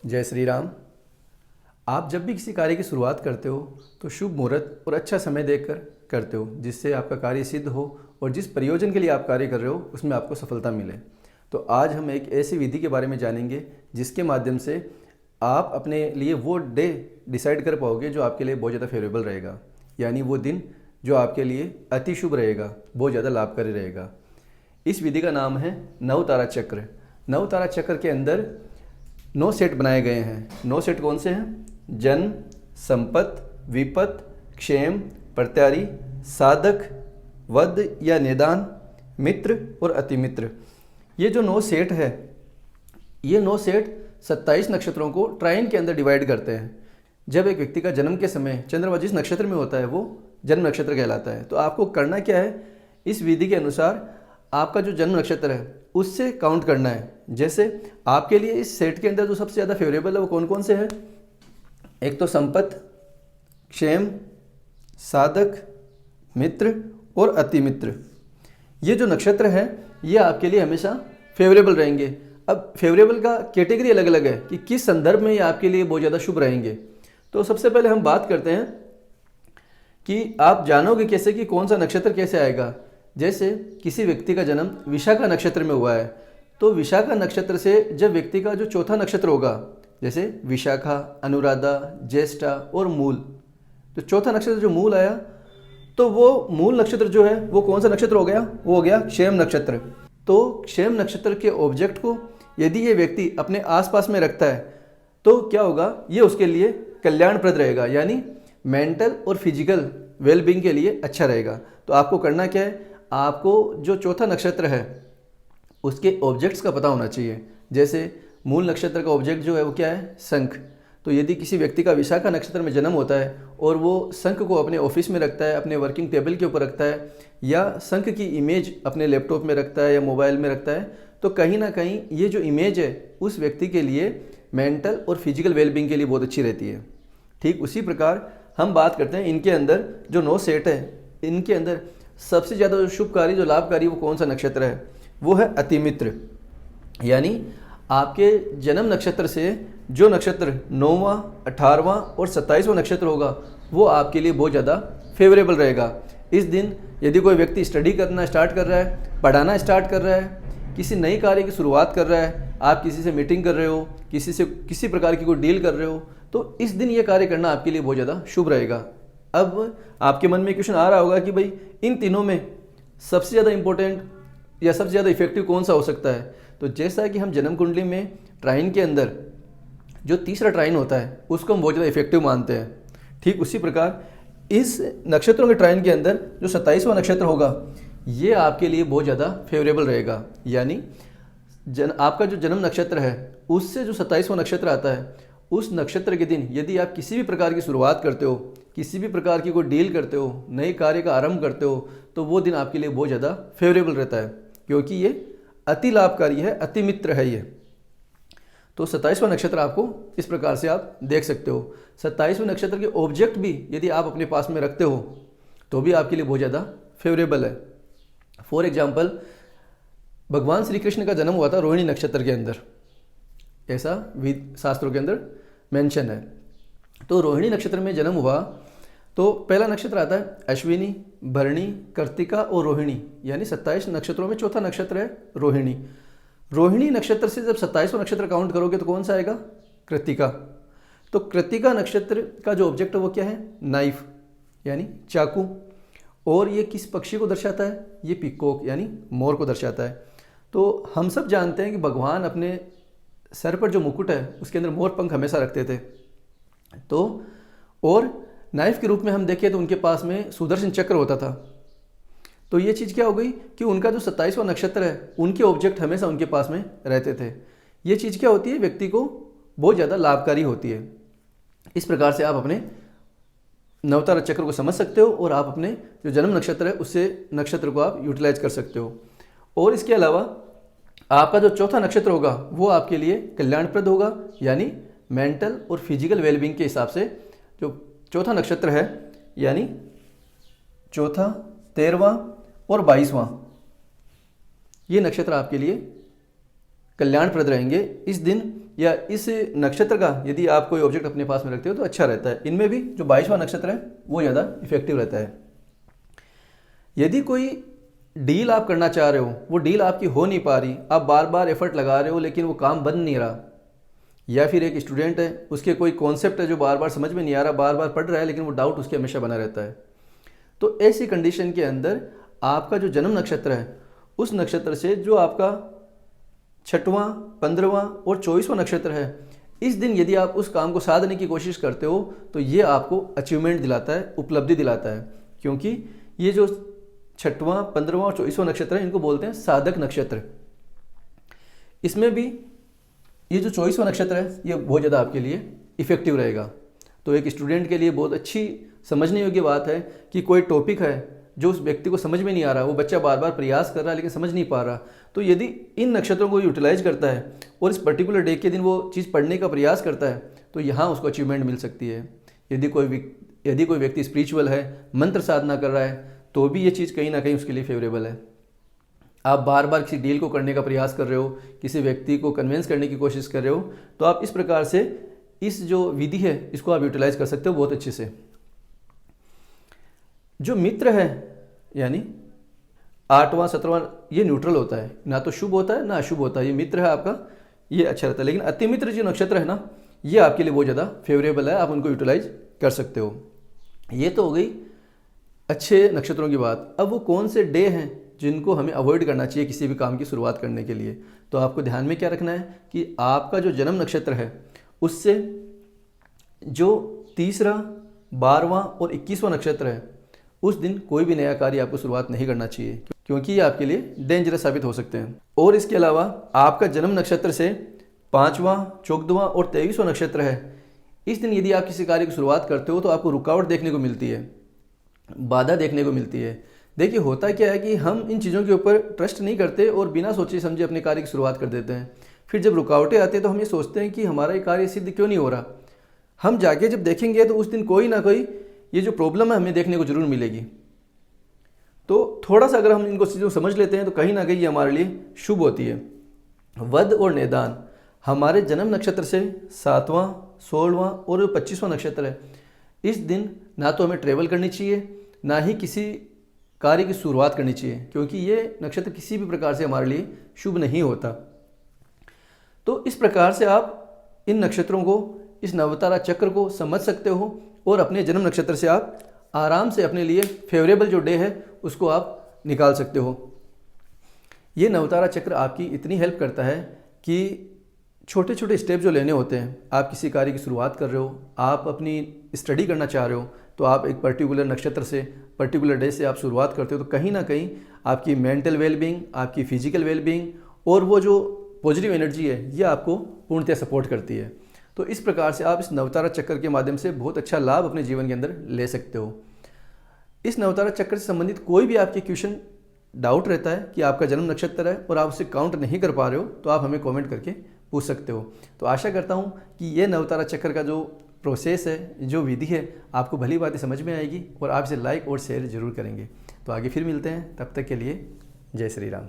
जय श्री राम। आप जब भी किसी कार्य की शुरुआत करते हो तो शुभ मुहूर्त और अच्छा समय देखकर करते हो, जिससे आपका कार्य सिद्ध हो और जिस प्रयोजन के लिए आप कार्य कर रहे हो उसमें आपको सफलता मिले। तो आज हम एक ऐसी विधि के बारे में जानेंगे जिसके माध्यम से आप अपने लिए वो डे डिसाइड कर पाओगे जो आपके लिए बहुत ज़्यादा फेवरेबल रहेगा, यानी वो दिन जो आपके लिए अति शुभ रहेगा, बहुत ज़्यादा लाभकारी रहेगा। इस विधि का नाम है नवतारा चक्र। नवतारा चक्र के अंदर 9 सेट बनाए गए हैं। 9 सेट कौन से हैं? जन्म, संपत्ति, विपत, क्षेम, प्रत्यारी, साधक, वध या निदान, मित्र और अतिमित्र। ये जो 9 सेट है, ये 9 सेट 27 नक्षत्रों को ट्राइन के अंदर डिवाइड करते हैं। जब एक व्यक्ति का जन्म के समय चंद्रमा जिस नक्षत्र में होता है वो जन्म नक्षत्र कहलाता है। तो आपको करना क्या है, इस विधि के अनुसार आपका जो जन्म नक्षत्र है उससे काउंट करना है। जैसे आपके लिए इस सेट के अंदर जो सबसे ज़्यादा फेवरेबल है वो कौन कौन से हैं? एक तो संपत्ति, क्षेम, साधक, मित्र और अतिमित्र। ये जो नक्षत्र है ये आपके लिए हमेशा फेवरेबल रहेंगे। अब फेवरेबल का कैटेगरी अलग अलग है कि किस संदर्भ में ये आपके लिए बहुत ज़्यादा शुभ रहेंगे। तो सबसे पहले हम बात करते हैं कि आप जानोगे कैसे कि कौन सा नक्षत्र कैसे आएगा। जैसे किसी व्यक्ति का जन्म विशाखा नक्षत्र में हुआ है, तो विशाखा नक्षत्र से जब व्यक्ति का जो चौथा नक्षत्र होगा, जैसे विशाखा, अनुराधा, ज्येष्ठा और मूल, तो चौथा नक्षत्र जो मूल आया, तो वो मूल नक्षत्र जो है वो कौन सा नक्षत्र हो गया? वो हो गया क्षेम नक्षत्र। तो क्षेम नक्षत्र के ऑब्जेक्ट को यदि ये व्यक्ति अपने आसपास में रखता है तो क्या होगा? ये उसके लिए कल्याणप्रद रहेगा, यानी मेंटल और फिजिकल वेलबींग के लिए अच्छा रहेगा। तो आपको करना क्या है, आपको जो चौथा नक्षत्र है उसके ऑब्जेक्ट्स का पता होना चाहिए। जैसे मूल नक्षत्र का ऑब्जेक्ट जो है वो क्या है? शंख। तो यदि किसी व्यक्ति का विशाखा नक्षत्र में जन्म होता है और वो शंख को अपने ऑफिस में रखता है, अपने वर्किंग टेबल के ऊपर रखता है, या शंख की इमेज अपने लैपटॉप में रखता है या मोबाइल में रखता है, तो कहीं ना कहीं ये जो इमेज है उस व्यक्ति के लिए मेंटल और फिजिकल वेलबींग के लिए बहुत अच्छी रहती है। ठीक उसी प्रकार हम बात करते हैं इनके अंदर जो 9 सेट है, इनके अंदर सबसे ज़्यादा जो शुभकारी, जो लाभकारी, वो कौन सा नक्षत्र है? वो है अतिमित्र। यानी आपके जन्म नक्षत्र से जो नक्षत्र 9वां, 18वां और 27वां नक्षत्र होगा वो आपके लिए बहुत ज़्यादा फेवरेबल रहेगा। इस दिन यदि कोई व्यक्ति स्टडी करना स्टार्ट कर रहा है, पढ़ाना स्टार्ट कर रहा है, किसी नई कार्य की शुरुआत कर रहा है, आप किसी से मीटिंग कर रहे हो, किसी से किसी प्रकार की कोई डील कर रहे हो, तो इस दिन ये कार्य करना आपके लिए बहुत ज़्यादा शुभ रहेगा। अब आपके मन में क्वेश्चन आ रहा होगा कि भाई इन तीनों में सबसे ज़्यादा इंपॉर्टेंट या सबसे ज़्यादा इफेक्टिव कौन सा हो सकता है? तो जैसा कि हम जन्म कुंडली में ट्राइन के अंदर जो तीसरा ट्राइन होता है उसको हम बहुत ज़्यादा इफेक्टिव मानते हैं, ठीक उसी प्रकार इस नक्षत्रों के ट्राइन के अंदर जो 27वां नक्षत्र होगा ये आपके लिए बहुत ज़्यादा फेवरेबल रहेगा। यानी आपका जो जन्म नक्षत्र है उससे जो 27वां नक्षत्र आता है उस नक्षत्र के दिन यदि आप किसी भी प्रकार की शुरुआत करते हो, किसी भी प्रकार की कोई डील करते हो, नए कार्य का आरंभ करते हो, तो वो दिन आपके लिए बहुत ज़्यादा फेवरेबल रहता है, क्योंकि ये अति लाभकारी है, अति मित्र है ये। तो 27वां नक्षत्र आपको इस प्रकार से आप देख सकते हो। 27वें नक्षत्र के ऑब्जेक्ट भी यदि आप अपने पास में रखते हो तो भी आपके लिए बहुत ज़्यादा फेवरेबल है। फॉर एग्जाम्पल, भगवान श्री कृष्ण का जन्म हुआ था रोहिणी नक्षत्र के अंदर, ऐसा वेद शास्त्रों के अंदर मेंशन है। तो रोहिणी नक्षत्र में जन्म हुआ तो पहला नक्षत्र आता है अश्विनी, भरणी, कृत्तिका और रोहिणी, यानी 27 नक्षत्रों में चौथा नक्षत्र है रोहिणी। रोहिणी नक्षत्र से जब 27वां नक्षत्र काउंट करोगे तो कौन सा आएगा? कृत्तिका। तो कृत्तिका नक्षत्र का जो ऑब्जेक्ट है वो क्या है? नाइफ, यानी चाकू। और ये किस पक्षी को दर्शाता है? ये पिकॉक यानी मोर को दर्शाता है। तो हम सब जानते हैं कि भगवान अपने सर पर जो मुकुट है उसके अंदर मोर पंख हमेशा रखते थे। तो और नाइफ के रूप में हम देखें तो उनके पास में सुदर्शन चक्र होता था। तो ये चीज़ क्या हो गई कि उनका जो 27वां नक्षत्र है उनके ऑब्जेक्ट हमेशा उनके पास में रहते थे। ये चीज़ क्या होती है? व्यक्ति को बहुत ज़्यादा लाभकारी होती है। इस प्रकार से आप अपने नवतारा चक्र को समझ सकते हो और आप अपने जो जन्म नक्षत्र है उससे नक्षत्र को आप यूटिलाइज कर सकते हो। और इसके अलावा आपका जो चौथा नक्षत्र होगा वो आपके लिए कल्याणप्रद होगा, यानी मेंटल और फिजिकल वेलबींग के हिसाब से जो चौथा नक्षत्र है, यानी चौथा, 13वां और 22वां, ये नक्षत्र आपके लिए कल्याणप्रद रहेंगे। इस दिन या इस नक्षत्र का यदि आप कोई ऑब्जेक्ट अपने पास में रखते हो तो अच्छा रहता है। इनमें भी जो 22वां नक्षत्र है वो ज़्यादा इफेक्टिव रहता है। यदि कोई डील आप करना चाह रहे हो, वो डील आपकी हो नहीं पा रही, आप बार बार एफर्ट लगा रहे हो लेकिन वो काम बन नहीं रहा, या फिर एक स्टूडेंट है उसके कोई कॉन्सेप्ट है जो बार बार समझ में नहीं आ रहा, बार बार पढ़ रहा है लेकिन वो डाउट उसके हमेशा बना रहता है, तो ऐसी कंडीशन के अंदर आपका जो जन्म नक्षत्र है उस नक्षत्र से जो आपका 6वां, 15वां और 24वां नक्षत्र है, इस दिन यदि आप उस काम को साधने की कोशिश करते हो तो ये आपको अचीवमेंट दिलाता है, उपलब्धि दिलाता है। क्योंकि ये जो 6वां, 15वां और 24वां नक्षत्र है इनको बोलते हैं साधक नक्षत्र। इसमें भी ये जो 24वां नक्षत्र है ये बहुत ज़्यादा आपके लिए इफेक्टिव रहेगा। तो एक स्टूडेंट के लिए बहुत अच्छी समझने योग्य बात है कि कोई टॉपिक है जो उस व्यक्ति को समझ में नहीं आ रहा, वो बच्चा बार बार प्रयास कर रहा है लेकिन समझ नहीं पा रहा, तो यदि इन नक्षत्रों को यूटिलाइज करता है और इस पर्टिकुलर डे के दिन वो चीज़ पढ़ने का प्रयास करता है तो यहाँ उसको अचीवमेंट मिल सकती है। यदि कोई व्यक्ति स्पिरिचुअल है, मंत्र साधना कर रहा है, तो भी ये चीज़ कहीं ना कहीं उसके लिए फेवरेबल है। आप बार बार किसी डील को करने का प्रयास कर रहे हो, किसी व्यक्ति को कन्विंस करने की कोशिश कर रहे हो, तो आप इस प्रकार से इस जो विधि है इसको आप यूटिलाइज कर सकते हो बहुत अच्छे से। जो मित्र है यानी 8वां, 17वां ये न्यूट्रल होता है, ना तो शुभ होता है ना अशुभ होता है। ये मित्र है आपका, ये अच्छा रहता है। लेकिन अति मित्र जो नक्षत्र है ना, ये आपके लिए बहुत ज़्यादा फेवरेबल है, आप उनको यूटिलाइज कर सकते हो। ये तो हो गई अच्छे नक्षत्रों की बात। अब वो कौन से डे हैं जिनको हमें अवॉइड करना चाहिए किसी भी काम की शुरुआत करने के लिए, तो आपको ध्यान में क्या रखना है कि आपका जो जन्म नक्षत्र है उससे जो 3रा, 12वां और 21वां नक्षत्र है उस दिन कोई भी नया कार्य आपको शुरुआत नहीं करना चाहिए, क्योंकि ये आपके लिए डेंजरस साबित हो सकते हैं। और इसके अलावा आपका जन्म नक्षत्र से 5वां, 14वां और 23वां नक्षत्र है, इस दिन यदि आप किसी कार्य की शुरुआत करते हो तो आपको रुकावट देखने को मिलती है, बाधा देखने को मिलती है। देखिए होता क्या है कि हम इन चीज़ों के ऊपर ट्रस्ट नहीं करते और बिना सोचे समझे अपने कार्य की शुरुआत कर देते हैं। फिर जब रुकावटें आती हैं तो हम ये सोचते हैं कि हमारा ये कार्य सिद्ध क्यों नहीं हो रहा। हम जाके जब देखेंगे तो उस दिन कोई ना कोई ये जो प्रॉब्लम है हमें देखने को जरूर मिलेगी। तो थोड़ा सा अगर हम इनको चीज़ों समझ लेते हैं तो कहीं ना कहीं ये हमारे लिए शुभ होती है। वध और निदान हमारे जन्म नक्षत्र से 7वां, 16वां और 25वां नक्षत्र है, इस दिन ना तो हमें ट्रेवल करनी चाहिए ना ही किसी कार्य की शुरुआत करनी चाहिए, क्योंकि ये नक्षत्र किसी भी प्रकार से हमारे लिए शुभ नहीं होता। तो इस प्रकार से आप इन नक्षत्रों को, इस नवतारा चक्र को समझ सकते हो और अपने जन्म नक्षत्र से आप आराम से अपने लिए फेवरेबल जो डे है उसको आप निकाल सकते हो। ये नवतारा चक्र आपकी इतनी हेल्प करता है कि छोटे छोटे स्टेप जो लेने होते हैं, आप किसी कार्य की शुरुआत कर रहे हो, आप अपनी स्टडी करना चाह रहे हो, तो आप एक पर्टिकुलर नक्षत्र से, पर्टिकुलर डे से आप शुरुआत करते हो, तो कहीं ना कहीं आपकी मेंटल वेलबींग, आपकी फिजिकल वेलबींग और वो जो पॉजिटिव एनर्जी है ये आपको पूर्णतः सपोर्ट करती है। तो इस प्रकार से आप इस नवतारा चक्र के माध्यम से बहुत अच्छा लाभ अपने जीवन के अंदर ले सकते हो। इस नवतारा चक्र से संबंधित कोई भी आपके क्वेश्चन, डाउट रहता है कि आपका जन्म नक्षत्र है और आप उसे काउंट नहीं कर पा रहे हो, तो आप हमें कमेंट करके पूछ सकते हो। तो आशा करता हूँ कि ये नवतारा चक्र का जो प्रोसेस है, जो विधि है, आपको भली बातें समझ में आएगी और आप इसे लाइक और शेयर जरूर करेंगे। तो आगे फिर मिलते हैं, तब तक के लिए जय श्री राम।